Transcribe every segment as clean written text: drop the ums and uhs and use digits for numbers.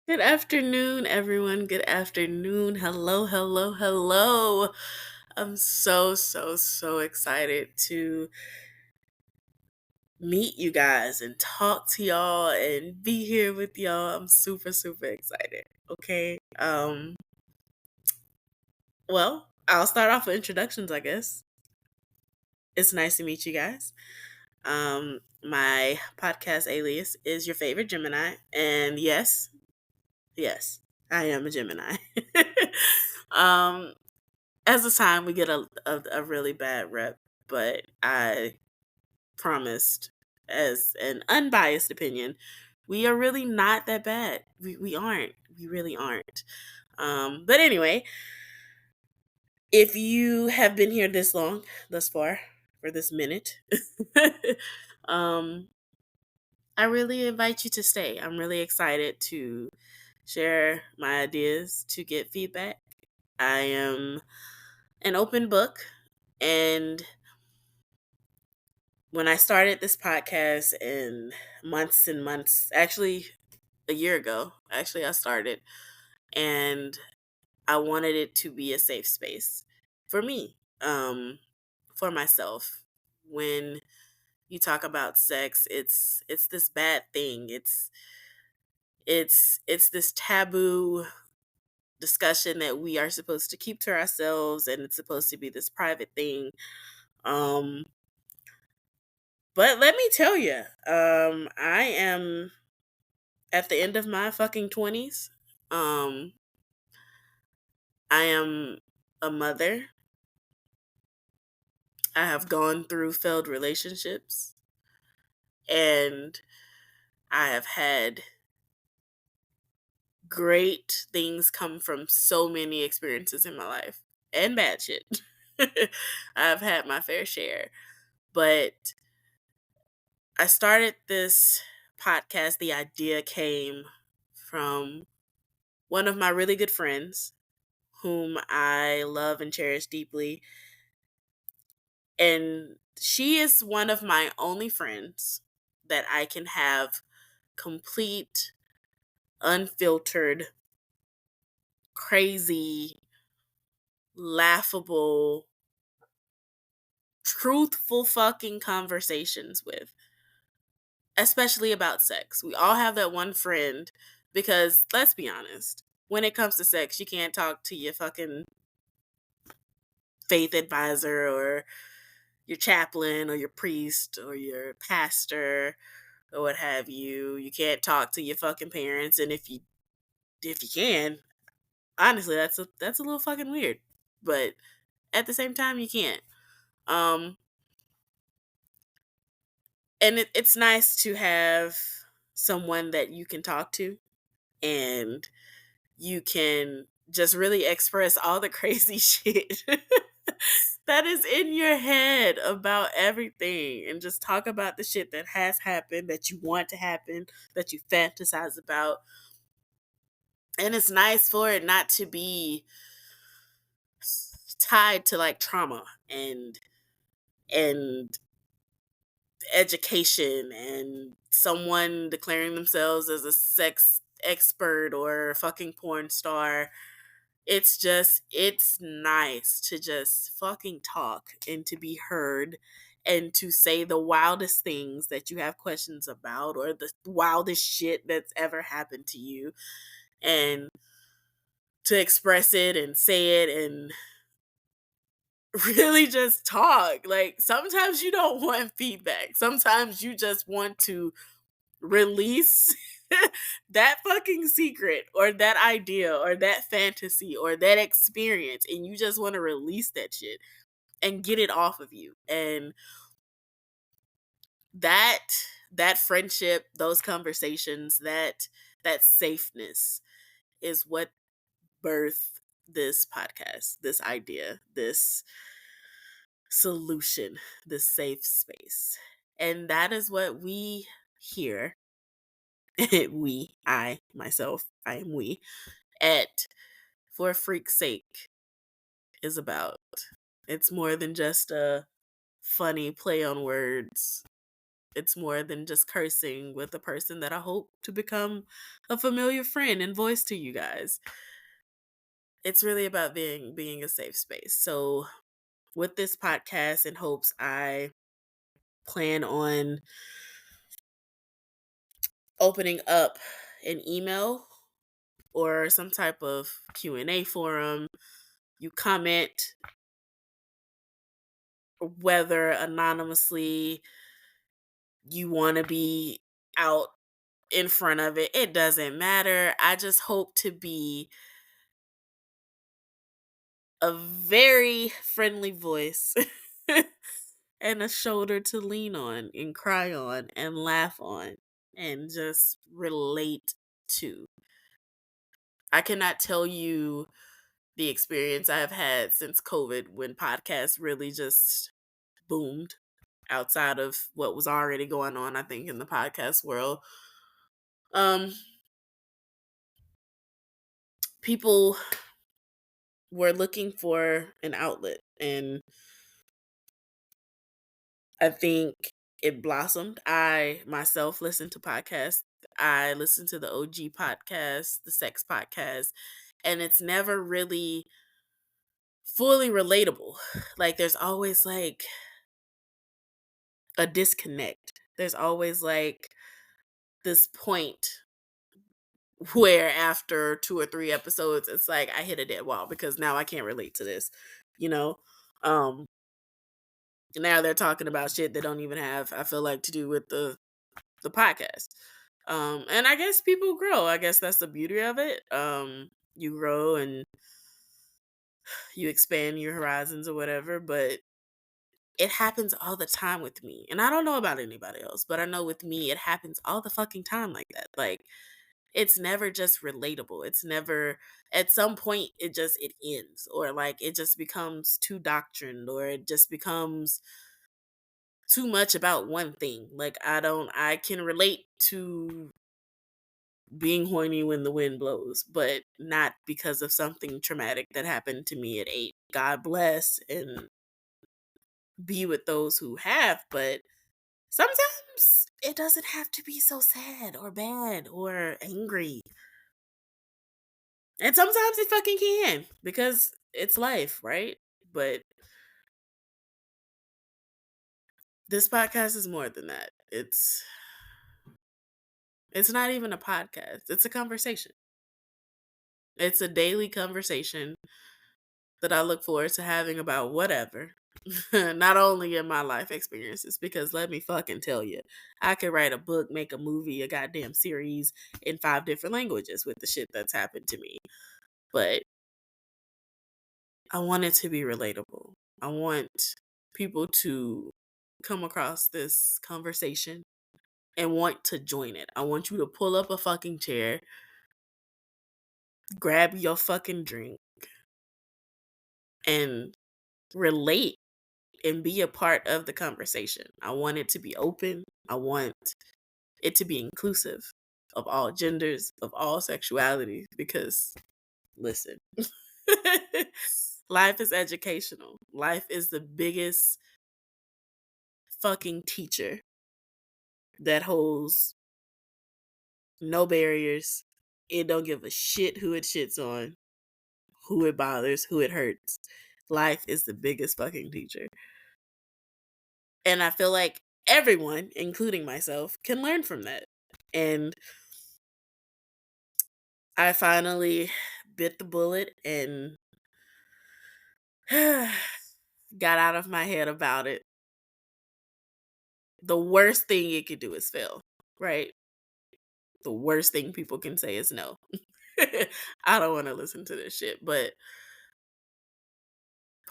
Good afternoon, everyone. Good afternoon. Hello, hello, hello. I'm so excited to meet you guys and talk to y'all and be here with y'all. I'm super excited. Okay. Well, I'll start off with introductions, I guess. It's nice to meet you guys. My podcast alias is your favorite Gemini, and yes, I am a Gemini. um, as a sign, we get a really bad rep, but I promised, as an unbiased opinion, we are really not that bad. We aren't. We really aren't. But anyway, if you have been here this long, thus far, for this minute, um, I really invite you to stay. I'm really excited to share my ideas, to get feedback. I am an open book, and when I started this podcast in months and months, actually a year ago, I started, and I wanted it to be a safe space for me, for myself. When you talk about sex, it's this bad thing. It's this taboo discussion that we are supposed to keep to ourselves, and it's supposed to be this private thing. Um but let me tell you, I am at the end of my fucking 20s. Um, I am a mother. I have gone through failed relationships, and I have had great things come from so many experiences in my life and bad shit. I've had my fair share. But I started this podcast. The idea came from one of my really good friends whom I love and cherish deeply. And she is one of my only friends that I can have complete, unfiltered, crazy, laughable, truthful fucking conversations with, especially about sex. We all have that one friend because, let's be honest, when it comes to sex, you can't talk to your fucking faith advisor or your chaplain or your priest or your pastor or what have you. You can't talk to your fucking parents, and if you can, honestly, that's a little fucking weird. But at the same time, you can't. Um, and it's nice to have someone that you can talk to, and you can just really express all the crazy shit that is in your head about everything, and just talk about the shit that has happened, that you want to happen, that you fantasize about. And it's nice for it not to be tied to like trauma and education and someone declaring themselves as a sex expert or a fucking porn star. It's nice to just fucking talk and to be heard and to say the wildest things that you have questions about, or the wildest shit that's ever happened to you, and to express it and say it and really just talk. Like, sometimes you don't want feedback. Sometimes you just want to release that fucking secret or that idea or that fantasy or that experience, and you just want to release that shit and get it off of you. And that that friendship, those conversations, that safeness is what birthed this podcast, this idea, this solution, this safe space. And that is what we here, I, myself, I am we, at For Freak's Sake is about. It's more than just a funny play on words It's more than just cursing with a person that I hope to become a familiar friend and voice to you guys. It's really about being a safe space. So with this podcast, in hopes, I plan on opening up an email or some type of Q&A forum. You comment, whether anonymously you want to be out in front of it, it doesn't matter. I just hope to be a very friendly voice and a shoulder to lean on and cry on and laugh on and just relate to. I cannot tell you the experience I've had since COVID, when podcasts really just boomed outside of what was already going on, I think, in the podcast world. People were looking for an outlet, and I think it blossomed. I myself listen to podcasts. I listen to the OG podcast, the sex podcast, and it's never really fully relatable. Like, there's always like a disconnect. There's always like this point where after 2 or 3 episodes, it's like I hit a dead wall because now I can't relate to this, you know? Um, Now they're talking about shit that don't even have, I feel like, to do with the podcast. And I guess people grow. I guess that's the beauty of it. You grow and you expand your horizons or whatever, but it happens all the time with me. And I don't know about anybody else, but I know with me it happens all the fucking time like that. Like, it's never just relatable. It's never, at some point it ends, or like it just becomes too doctrined, or it just becomes too much about one thing. Like, I can relate to being horny when the wind blows, but not because of something traumatic that happened to me at 8. God bless and be with those who have, but sometimes it doesn't have to be so sad or bad or angry. And sometimes it fucking can, because it's life, right? But this podcast is more than that. It's not even a podcast. It's a conversation. It's a daily conversation that I look forward to having about whatever. Not only in my life experiences, because let me fucking tell you, I could write a book, make a movie, a goddamn series in 5 different languages with the shit that's happened to me. But I want it to be relatable. I want people to come across this conversation and want to join it. I want you to pull up a fucking chair, grab your fucking drink, and relate and be a part of the conversation. I want it to be open. I want it to be inclusive of all genders, of all sexualities, because listen, life is educational. Life is the biggest fucking teacher that holds no barriers. It don't give a shit who it shits on, who it bothers, who it hurts. Life is the biggest fucking teacher. And I feel like everyone, including myself, can learn from that. And I finally bit the bullet and got out of my head about it. The worst thing it could do is fail, right? The worst thing people can say is no. I don't want to listen to this shit, but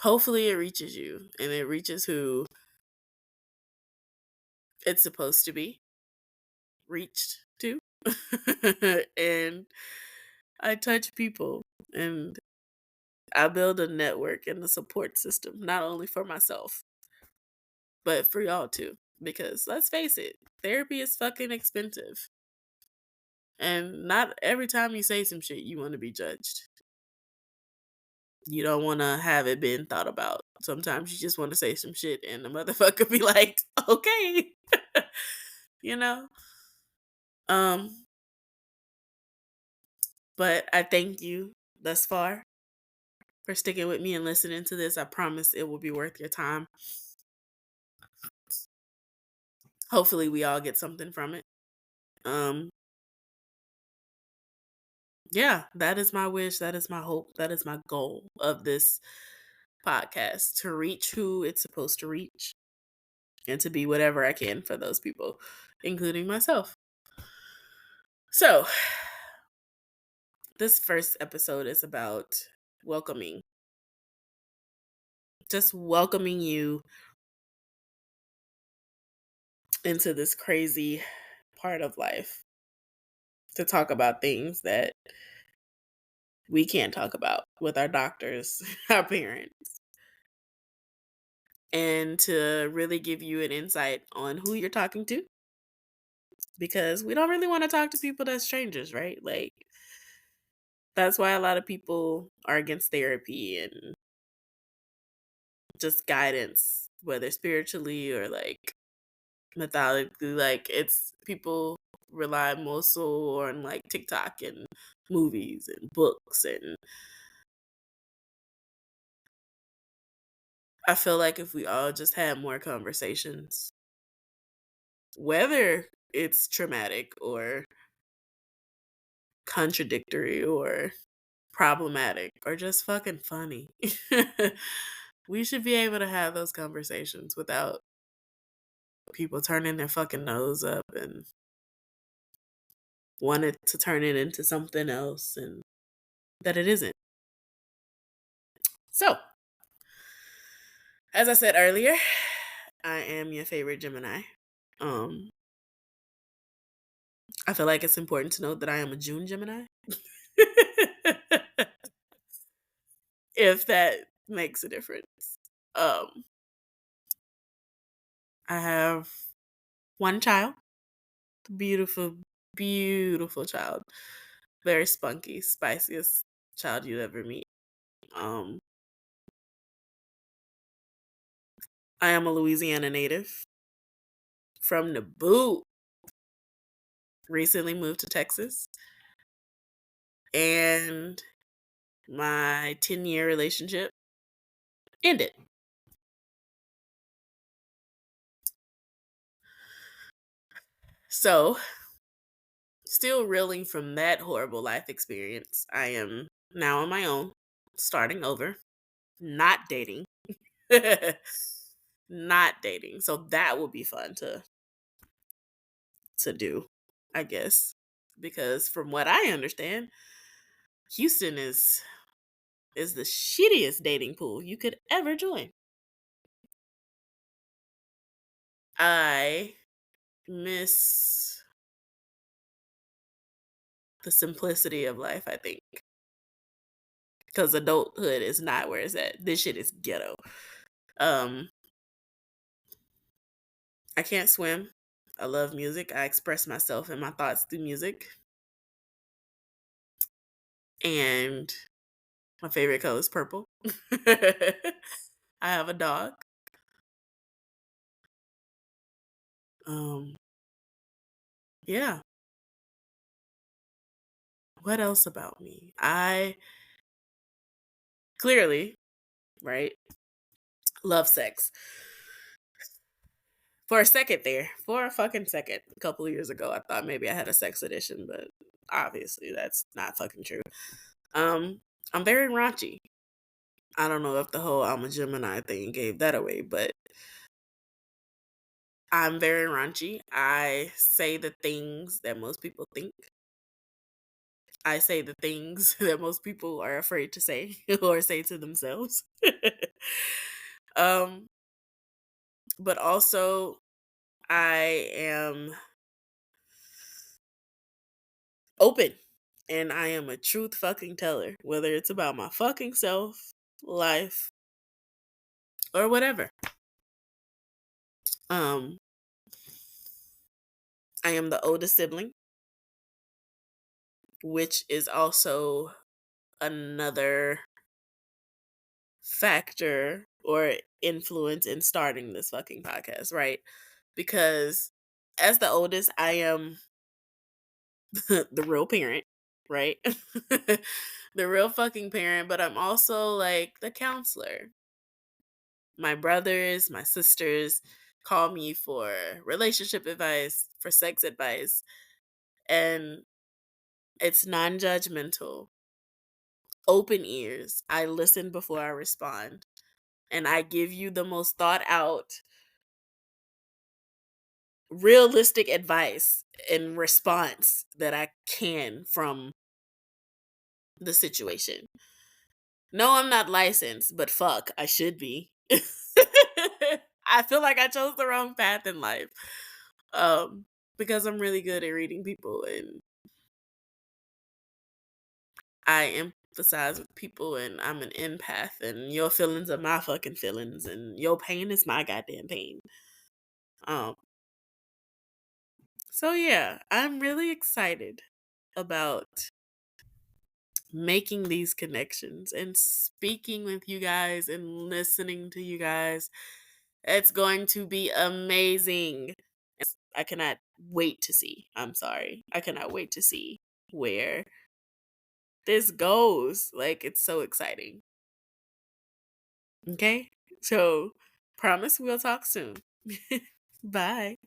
hopefully it reaches you, and it reaches who it's supposed to be reached to. And I touch people, and I build a network and a support system, not only for myself, but for y'all too. Because let's face it, therapy is fucking expensive. And not every time you say some shit, you want to be judged. You don't want to have it been thought about. Sometimes you just want to say some shit and the motherfucker be like, okay. you know? Um, but I thank you thus far for sticking with me and listening to this. I promise it will be worth your time. Hopefully we all get something from it. Um, yeah, that is my wish, that is my hope, that is my goal of this podcast, to reach who it's supposed to reach and to be whatever I can for those people, including myself. So, this first episode is about welcoming, just welcoming you into this crazy part of life, to talk about things that we can't talk about with our doctors, our parents, and to really give you an insight on who you're talking to, because we don't really want to talk to people that's strangers, right? Like, that's why a lot of people are against therapy and just guidance, whether spiritually or like methodically. Like, it's people rely more so on like TikTok and movies and books, and I feel like if we all just had more conversations, whether it's traumatic or contradictory or problematic or just fucking funny, we should be able to have those conversations without people turning their fucking nose up and wanted to turn it into something else and that it isn't. So, as I said earlier, I am your favorite Gemini. Um, I feel like it's important to note that I am a June Gemini. If that makes a difference. Um, I have one child, beautiful, beautiful child, very spunky, spiciest child you'd ever meet. Um, I am a Louisiana native from the boot. Recently moved to Texas, and my 10-year relationship ended. So, still reeling from that horrible life experience, I am now on my own, starting over, not dating. Not dating. So that would be fun to do, I guess. Because from what I understand, Houston is the shittiest dating pool you could ever join. I miss the simplicity of life, I think. Because adulthood is not where it's at. This shit is ghetto. Um, I can't swim. I love music. I express myself and my thoughts through music. And my favorite color is purple. I have a dog. Um, yeah. What else about me? I clearly, right, love sex. For a second there, for a fucking second, a couple of years ago, I thought maybe I had a sex addiction, but obviously that's not fucking true. I'm very raunchy. I don't know if the whole I'm a Gemini thing gave that away, but I'm very raunchy. I say the things that most people think. I say the things that most people are afraid to say or say to themselves. um, but also I am open and I am a truth fucking teller, whether it's about my fucking self, life, or whatever. Um, I am the oldest sibling, which is also another factor or influence in starting this fucking podcast, right? because as the oldest, I am the real parent, right? The real fucking parent, but I'm also like the counselor. My brothers, my sisters call me for relationship advice, for sex advice, and it's non judgmental. Open ears. I listen before I respond. And I give you the most thought out, realistic advice in response that I can from the situation. No, I'm not licensed, but fuck, I should be. I feel like I chose the wrong path in life. Because I'm really good at reading people and I empathize with people and I'm an empath and your feelings are my fucking feelings and your pain is my goddamn pain. Um so yeah, I'm really excited about making these connections and speaking with you guys and listening to you guys. It's going to be amazing. I cannot wait to see. I'm sorry. I cannot wait to see where this goes. Like, it's so exciting. Okay? So, promise we'll talk soon. Bye.